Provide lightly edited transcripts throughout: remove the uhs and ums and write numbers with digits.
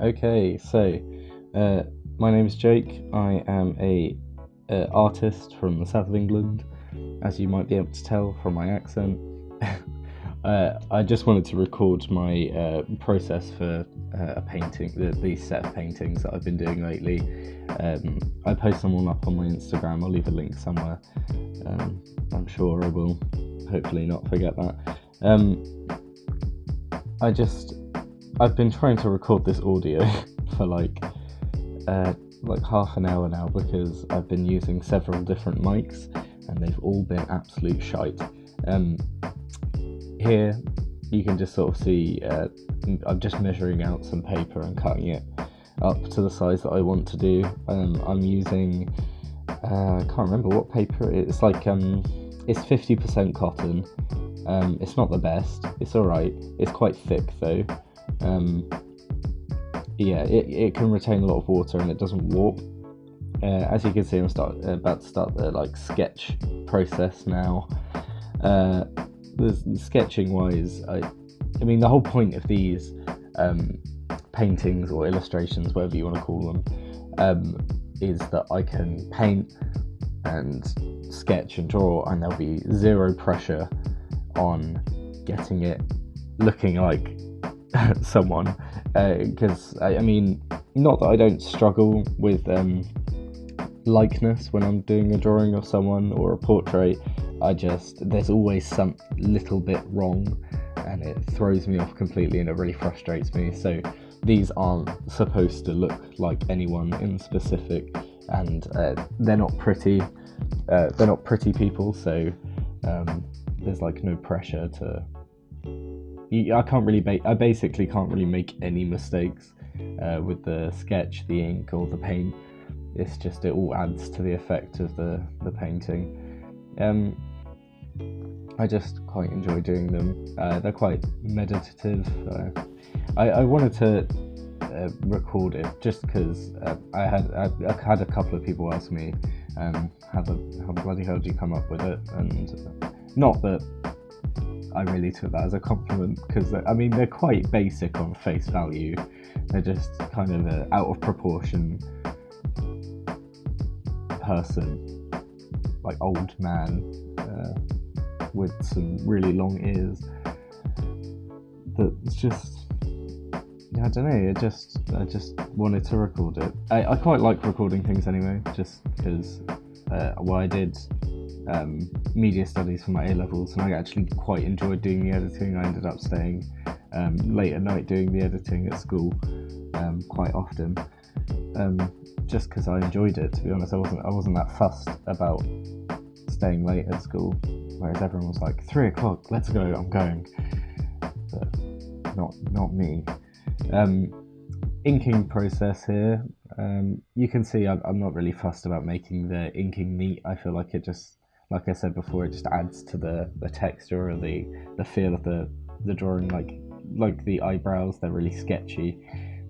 Okay, so my name is Jake. I am a artist from the south of England, as you might be able to tell from my accent. I just wanted to record my process for a painting, the set of paintings that I've been doing lately. I post them all up on my Instagram. I'll leave a link somewhere. I'm sure I will hopefully not forget that. I've been trying to record this audio for like half an hour now because I've been using several different mics and they've all been absolute shite. Here you can just sort of see I'm just measuring out some paper and cutting it up to the size that I want to do. I'm using I can't remember what paper it's like. It's 50% cotton. It's not the best. It's alright. It's quite thick though. It can retain a lot of water and it doesn't warp. As you can see, I'm about to start the sketch process now. The sketching wise, I mean the whole point of these paintings or illustrations, whatever you want to call them, is that I can paint and sketch and draw, and there'll be zero pressure on getting it looking like someone. Because I mean, not that I don't struggle with likeness when I'm doing a drawing of someone or a portrait. There's always some little bit wrong and it throws me off completely and it really frustrates me. So these aren't supposed to look like anyone in specific, and they're not pretty people, so there's no pressure to I basically can't really make any mistakes with the sketch, the ink or the paint. It's just, it all adds to the effect of the painting. I just quite enjoy doing them. They're quite meditative. I wanted to record it just because I had a couple of people ask me how bloody hell do you come up with it, and not that I really took that as a compliment, because I mean they're quite basic on face value. They're just kind of an out of proportion person, like old man with some really long ears. That's just, I don't know. I just wanted to record it. I quite like recording things anyway, just because I did media studies for my A-levels, and I actually quite enjoyed doing the editing. I ended up staying late at night doing the editing at school quite often, just because I enjoyed it. To be honest, I wasn't that fussed about staying late at school, whereas everyone was like, 3 o'clock, let's go, I'm going. But not me. Inking process here. You can see I'm not really fussed about making the inking neat. I feel like it just, like I said before, it just adds to the texture or the feel of the drawing. Like the eyebrows, they're really sketchy.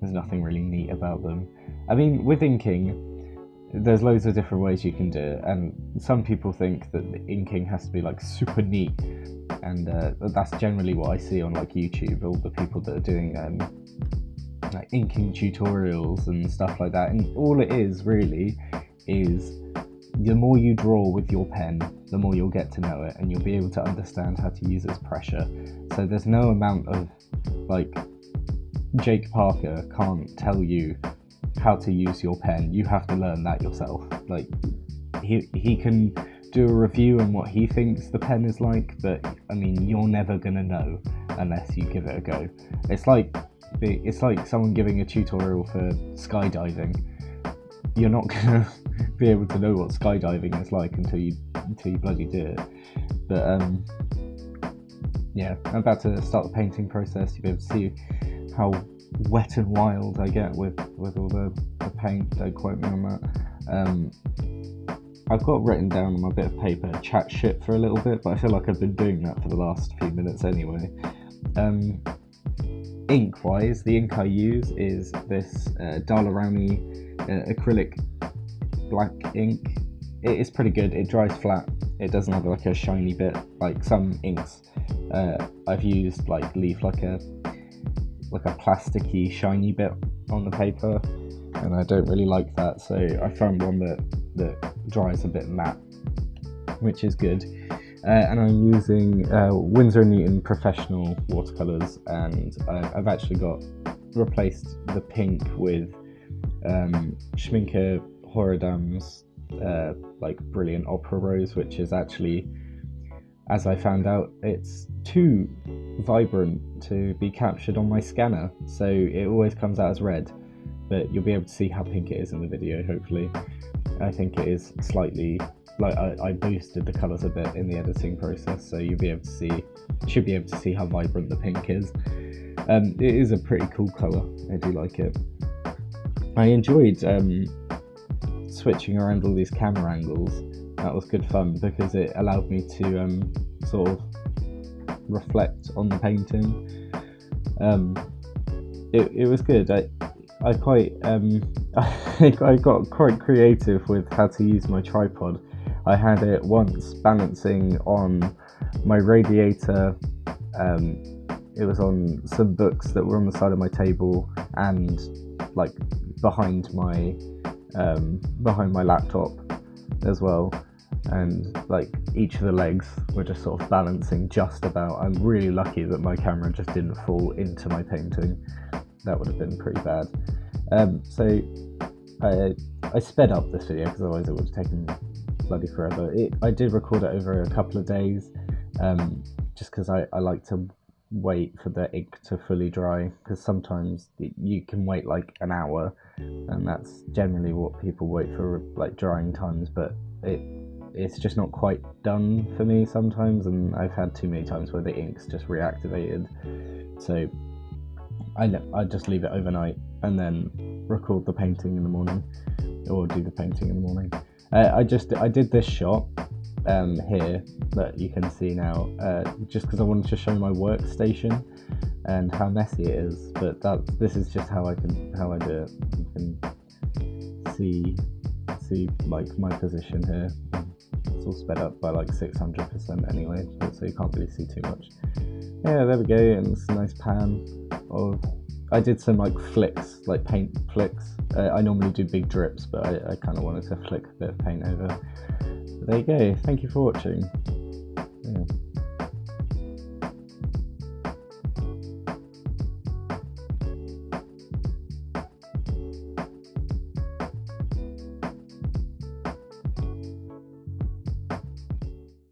There's nothing really neat about them. I mean, with inking, there's loads of different ways you can do it, and some people think that the inking has to be super neat, and that's generally what I see on YouTube, all the people that are doing inking tutorials and stuff like that. And all it is really is, the more you draw with your pen, the more you'll get to know it, and you'll be able to understand how to use its pressure. So there's no amount of Jake Parker can't tell you how to use your pen. You have to learn that yourself. He can do a review on what he thinks the pen is like, but I mean, you're never gonna know unless you give it a go. It's like someone giving a tutorial for skydiving. You're not gonna be able to know what skydiving is like until you bloody do it. But yeah, I'm about to start the painting process. You'll be able to see how wet and wild I get with all the paint. Don't quote me on that. I've got written down on my bit of paper, chat shit for a little bit, but I feel like I've been doing that for the last few minutes anyway. Ink wise, the ink I use is this Dalarami acrylic black ink. It is pretty good. It dries flat. It doesn't have a shiny bit like some inks I've used leave a plasticky shiny bit on the paper, and I don't really like that, so I found one that dries a bit matte, which is good. And I'm using Winsor & Newton Professional watercolours, and I've actually replaced the pink with Schminke Horadam's like Brilliant Opera Rose, which is actually, as I found out, it's too vibrant to be captured on my scanner, so it always comes out as red, but you'll be able to see how pink it is in the video, hopefully. I think it is slightly, like I boosted the colours a bit in the editing process, so should be able to see how vibrant the pink is. It is a pretty cool colour, I do like it. I enjoyed switching around all these camera angles. That was good fun because it allowed me to sort of reflect on the painting. It was good. I quite I got quite creative with how to use my tripod. I had it once balancing on my radiator. It was on some books that were on the side of my table, and like behind my laptop as well, and like each of the legs were just sort of balancing just about. I'm really lucky that my camera just didn't fall into my painting. That would have been pretty bad. So I sped up this video because otherwise it would have taken bloody forever. I did record it over a couple of days, just because I like to wait for the ink to fully dry, because sometimes you can wait like an hour, and that's generally what people wait for, like drying times, but it's just not quite done for me sometimes, and I've had too many times where the ink's just reactivated, so I just leave it overnight and then record the painting in the morning, or do the painting in the morning. I did this shot here that you can see now, just because I wanted to show my workstation and how messy it is, but this is just how I do it. You can see like my position here. It's all sped up by like 600% anyway, so you can't really see too much. Yeah, there we go, and it's a nice pan of. I did some like flicks, like paint flicks. I normally do big drips, but I kind of wanted to flick a bit of paint over. But there you go. Thank you for watching.